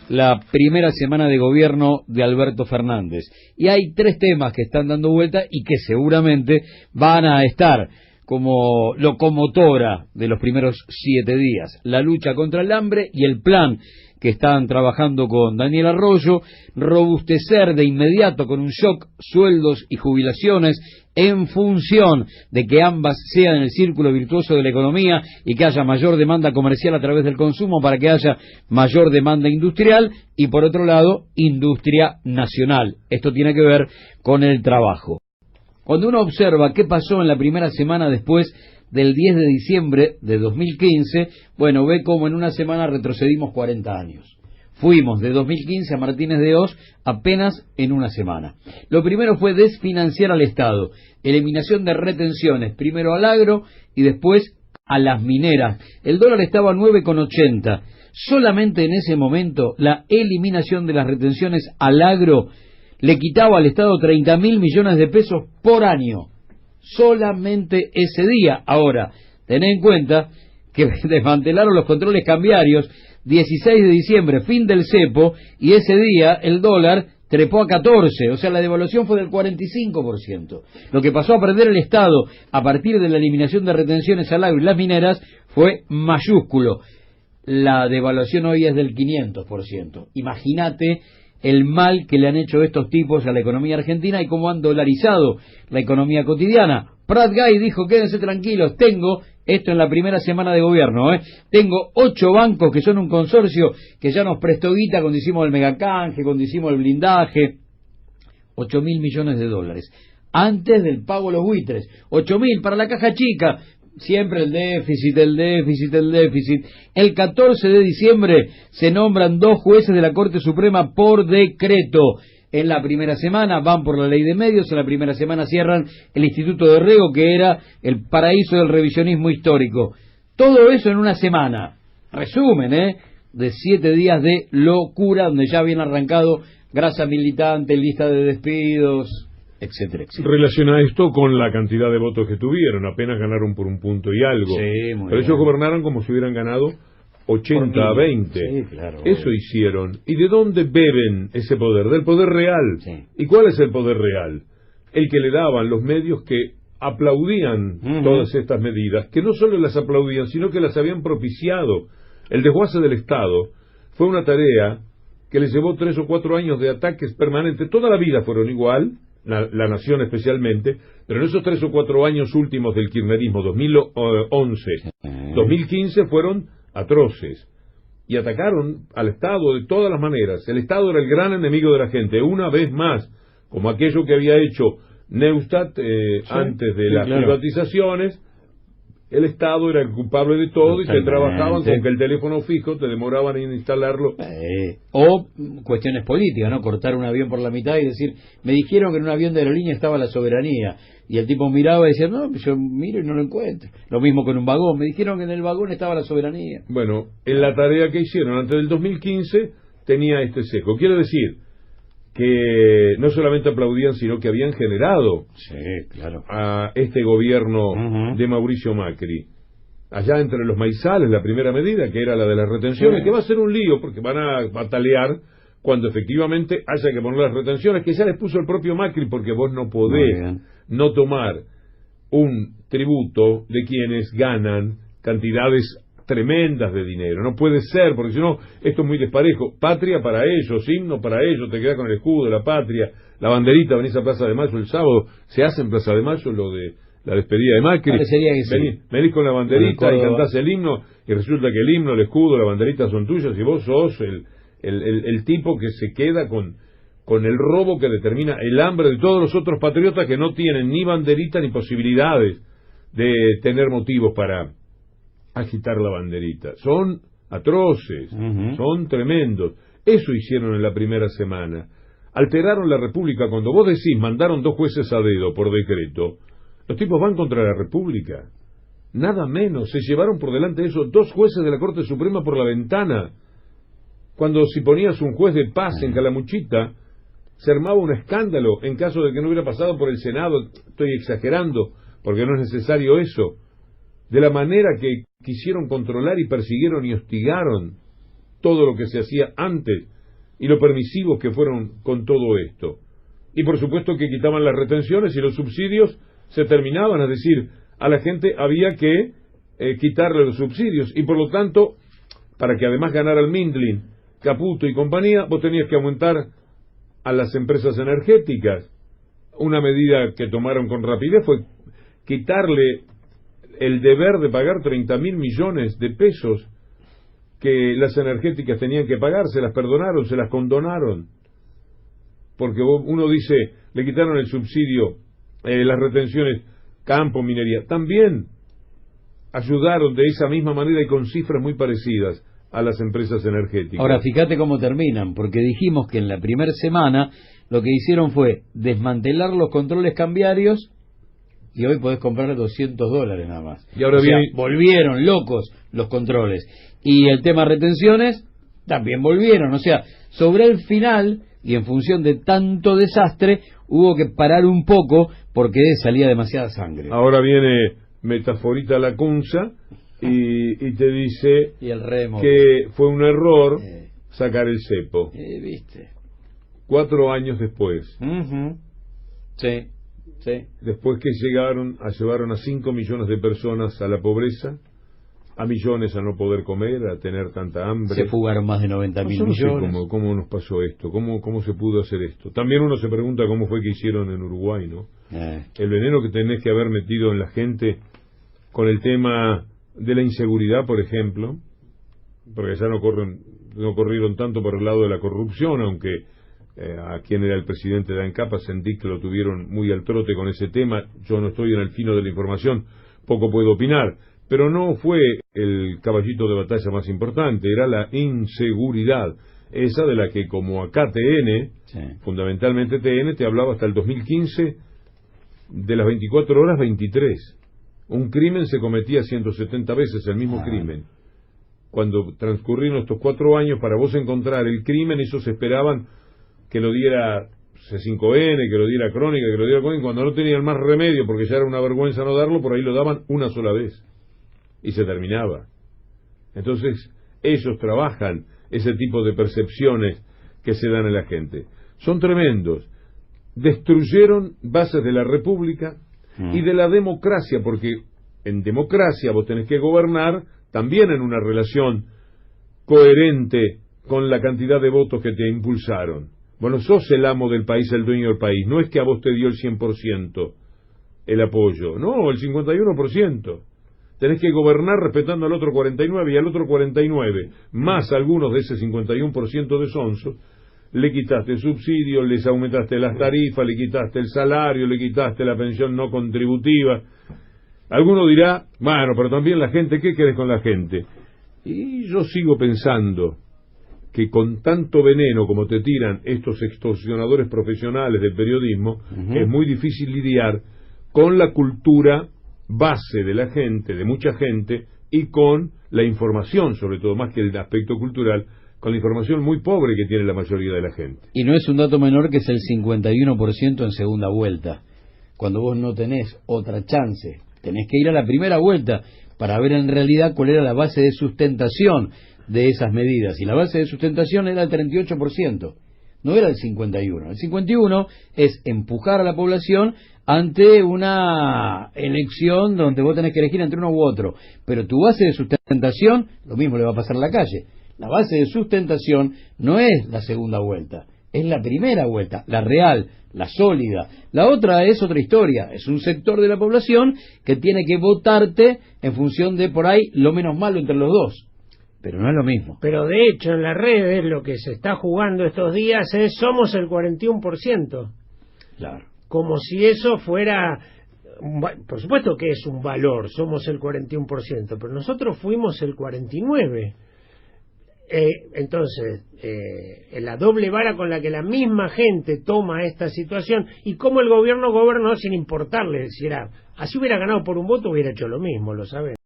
la primera semana de gobierno de Alberto Fernández. Y hay tres temas que están dando vuelta y que seguramente van a estar como locomotora de los primeros 7 días. La lucha contra el hambre y el plan que están trabajando con Daniel Arroyo, robustecer de inmediato con un shock sueldos y jubilaciones en función de que ambas sean el círculo virtuoso de la economía y que haya mayor demanda comercial a través del consumo para que haya mayor demanda industrial y, por otro lado, industria nacional. Esto tiene que ver con el trabajo. Cuando uno observa qué pasó en la primera semana después del 10 de diciembre de 2015, bueno, ve cómo en una semana retrocedimos 40 años. Fuimos de 2015 a Martínez de Hoz apenas en una semana. Lo primero fue desfinanciar al Estado, eliminación de retenciones, primero al agro y después a las mineras. El dólar estaba a 9,80. Solamente en ese momento la eliminación de las retenciones al agro le quitaba al Estado 30.000 millones de pesos por año. Solamente ese día. Ahora, ten en cuenta que desmantelaron los controles cambiarios 16 de diciembre, fin del cepo, y ese día el dólar trepó a 14, o sea, la devaluación fue del 45%. Lo que pasó a perder el Estado a partir de la eliminación de retenciones al agro y las mineras fue mayúsculo. La devaluación hoy es del 500%. Imagínate el mal que le han hecho estos tipos a la economía argentina y cómo han dolarizado la economía cotidiana. Prat Gay dijo, quédense tranquilos, tengo, esto en la primera semana de gobierno, tengo 8 bancos que son un consorcio que ya nos prestó guita cuando hicimos el megacanje, cuando hicimos el blindaje, 8.000 millones de dólares. Antes del pago de los buitres, 8.000 para la caja chica, siempre el déficit. El 14 de diciembre se nombran 2 jueces de la Corte Suprema por decreto. En la primera semana van por la ley de medios, en la primera semana cierran el Instituto de Rego, que era el paraíso del revisionismo histórico. Todo eso en una semana. Resumen, de 7 días de locura, donde ya habían arrancado grasa militante, lista de despidos, etcétera, etcétera. Relaciona esto con la cantidad de votos que tuvieron, apenas ganaron por un punto y algo. Sí, pero ellos gobernaron como si hubieran ganado 80 a 20. Sí, claro. Eso hicieron. ¿Y de dónde beben ese poder? Del poder real. Sí. ¿Y cuál es el poder real? El que le daban los medios que aplaudían todas estas medidas, que no solo las aplaudían, sino que las habían propiciado. El desguace del Estado fue una tarea que les llevó 3 o 4 años de ataques permanentes. Toda la vida fueron igual, la nación especialmente, pero en esos 3 o 4 años últimos del kirchnerismo, 2011, 2015, fueron atroces, y atacaron al Estado de todas las maneras. El Estado era el gran enemigo de la gente, una vez más, como aquello que había hecho Neustadt antes de las privatizaciones. El Estado era el culpable de todo. Totalmente. Y te trabajaban con que el teléfono fijo te demoraban en instalarlo. O cuestiones políticas, ¿no? Cortar un avión por la mitad y decir, me dijeron que en un avión de aerolínea estaba la soberanía. Y el tipo miraba y decía, no, yo miro y no lo encuentro. Lo mismo con un vagón, me dijeron que en el vagón estaba la soberanía. Bueno, en la tarea que hicieron antes del 2015 tenía este seco. Quiero decir que no solamente aplaudían, sino que habían generado a este gobierno de Mauricio Macri. Allá entre los maizales, la primera medida, que era la de las retenciones, que va a ser un lío, porque van a batalear cuando efectivamente haya que poner las retenciones, que ya les puso el propio Macri, porque vos no podés no tomar un tributo de quienes ganan cantidades tremendas de dinero. No puede ser, porque si no, esto es muy desparejo. Patria para ellos, himno para ellos, te quedás con el escudo de la patria, la banderita, venís a Plaza de Mayo el sábado, se hace en Plaza de Mayo lo de la despedida de Macri. Venís con la banderita y cantás el himno, y resulta que el himno, el escudo, la banderita son tuyas, y vos sos el tipo que se queda con el robo que determina el hambre de todos los otros patriotas que no tienen ni banderita ni posibilidades de tener motivos para agitar la banderita. Son atroces, son tremendos. Eso hicieron en la primera semana. Alteraron la República. Cuando vos decís, mandaron 2 jueces a dedo por decreto, los tipos van contra la República. Nada menos. Se llevaron por delante de eso 2 jueces de la Corte Suprema por la ventana. Cuando si ponías un juez de paz en Calamuchita, se armaba un escándalo en caso de que no hubiera pasado por el Senado. Estoy exagerando, porque no es necesario eso. De la manera que quisieron controlar y persiguieron y hostigaron todo lo que se hacía antes y lo permisivos que fueron con todo esto. Y por supuesto que quitaban las retenciones y los subsidios se terminaban, es decir, a la gente había que quitarle los subsidios, y por lo tanto, para que además ganara el Mindlin, Caputo y compañía, vos tenías que aumentar a las empresas energéticas. Una medida que tomaron con rapidez fue quitarle el deber de pagar 30.000 millones de pesos que las energéticas tenían que pagar. Se las perdonaron, se las condonaron, porque uno dice, le quitaron el subsidio, las retenciones, campo, minería, también ayudaron de esa misma manera y con cifras muy parecidas a las empresas energéticas. Ahora, fíjate cómo terminan, porque dijimos que en la primera semana lo que hicieron fue desmantelar los controles cambiarios, y hoy podés comprar $200 nada más. Y ahora volvieron locos los controles. Y el tema retenciones también volvieron. O sea, sobre el final, y en función de tanto desastre, hubo que parar un poco porque salía demasiada sangre. Ahora viene Metaforita Lacunza y te dice y el remo, que fue un error sacar el cepo. ¿Viste? 4 años después. Sí. Después que llevaron a 5 millones de personas a la pobreza, a millones a no poder comer, a tener tanta hambre. Se fugaron más de 90.000 millones. No sé cómo nos pasó esto, cómo se pudo hacer esto. También uno se pregunta cómo fue que hicieron en Uruguay, ¿no? El veneno que tenés que haber metido en la gente con el tema de la inseguridad, por ejemplo, porque ya no corrieron tanto por el lado de la corrupción, aunque a quien era el presidente de ANCAP, sentí que lo tuvieron muy al trote con ese tema. Yo no estoy en el fino de la información, poco puedo opinar, pero no fue el caballito de batalla más importante, era la inseguridad, esa de la que como acá TN, fundamentalmente TN, te hablaba hasta el 2015 de las 24 horas 23. Un crimen se cometía 170 veces, el mismo crimen. Cuando transcurrieron estos 4 años, para vos encontrar el crimen, ellos esperaban que lo diera C5N, que lo diera Crónica, que lo diera Conin, cuando no tenían más remedio, porque ya era una vergüenza no darlo, por ahí lo daban una sola vez, y se terminaba. Entonces, ellos trabajan ese tipo de percepciones que se dan en la gente. Son tremendos. Destruyeron bases de la República y de la democracia, porque en democracia vos tenés que gobernar también en una relación coherente con la cantidad de votos que te impulsaron. Bueno, sos el amo del país, el dueño del país. No es que a vos te dio el 100% el apoyo, no, el 51%. Tenés que gobernar respetando al otro 49% y al otro 49%, más algunos de ese 51% de sonsos. Le quitaste el subsidio, les aumentaste las tarifas, le quitaste el salario, le quitaste la pensión no contributiva. Alguno dirá, bueno, pero también la gente, ¿qué querés con la gente? Y yo sigo pensando que con tanto veneno como te tiran estos extorsionadores profesionales del periodismo, es muy difícil lidiar con la cultura base de la gente, de mucha gente, y con la información, sobre todo, más que el aspecto cultural, con la información muy pobre que tiene la mayoría de la gente. Y no es un dato menor que es el 51% en segunda vuelta. Cuando vos no tenés otra chance, tenés que ir a la primera vuelta para ver en realidad cuál era la base de sustentación de esas medidas. Y la base de sustentación era el 38%, no era el 51%. El 51% es empujar a la población ante una elección donde vos tenés que elegir entre uno u otro. Pero tu base de sustentación, lo mismo le va a pasar a la calle. La base de sustentación no es la segunda vuelta, es la primera vuelta, la real, la sólida. La otra es otra historia, es un sector de la población que tiene que votarte en función de por ahí lo menos malo entre los dos. Pero no es lo mismo. Pero de hecho en las redes lo que se está jugando estos días es somos el 41%. Claro. Como si eso fuera, por supuesto que es un valor, somos el 41%, pero nosotros fuimos el 49%. Entonces, la doble vara con la que la misma gente toma esta situación y cómo el gobierno gobernó sin importarle, si era así hubiera ganado por un voto, hubiera hecho lo mismo, lo sabemos.